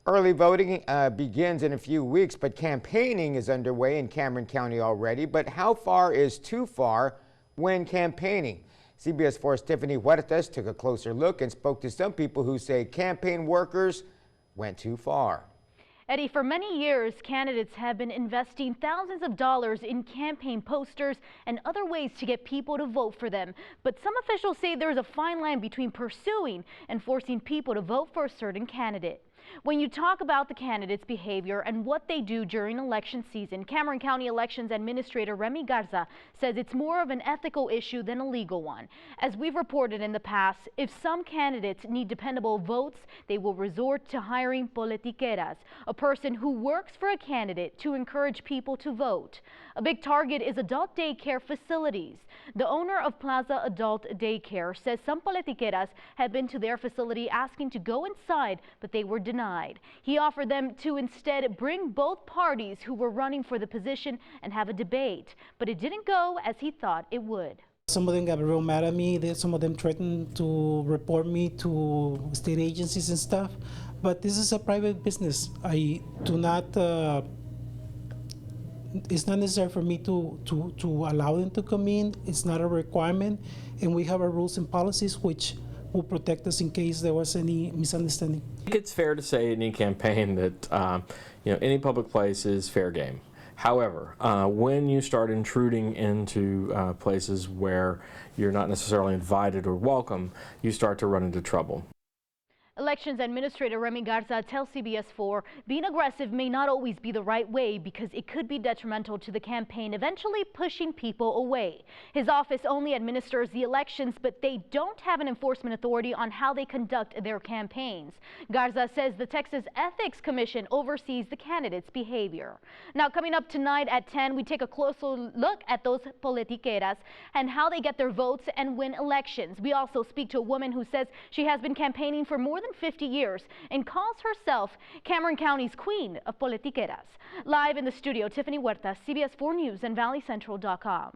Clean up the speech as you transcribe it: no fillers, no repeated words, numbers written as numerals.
Early voting begins in a few weeks, but campaigning is underway in Cameron County already. But how far is too far when campaigning? CBS 4's Tiffany Huertas took a closer look and spoke to some people who say campaign workers went too far. Eddie, for many years, candidates have been investing thousands of dollars in campaign posters and other ways to get people to vote for them. But some officials say there's a fine line between pursuing and forcing people to vote for a certain candidate. When you talk about the candidates' behavior and what they do during election season, Cameron County Elections Administrator Remy Garza says it's more of an ethical issue than a legal one. As we've reported in the past, if some candidates need dependable votes, they will resort to hiring politiqueras, a person who works for a candidate to encourage people to vote. A big target is adult daycare facilities. The owner of Plaza Adult Daycare says some politiqueras have been to their facility asking to go inside, but they were denied. He offered them to instead bring both parties who were running for the position and have a debate, but it didn't go as he thought it would. Some of them got real mad at me. Some of them threatened to report me to state agencies and stuff. But this is a private business. I do not. It's not necessary for me to allow them to come in. It's not a requirement, and we have our rules and policies which will protect us in case there was any misunderstanding. I think it's fair to say in any campaign that any public place is fair game. However, when you start intruding into places where you're not necessarily invited or welcome, you start to run into trouble. Elections Administrator Remy Garza tells CBS 4 being aggressive may not always be the right way because it could be detrimental to the campaign, eventually pushing people away. His office only administers the elections, but they don't have an enforcement authority on how they conduct their campaigns. Garza says the Texas Ethics Commission oversees the candidates' behavior. Now, coming up tonight at 10, we take a closer look at those politiqueras and how they get their votes and win elections. We also speak to a woman who says she has been campaigning for more than 50 years and calls herself Cameron County's queen of politiqueras. Live in the studio, Tiffany Huertas, CBS 4 News and ValleyCentral.com.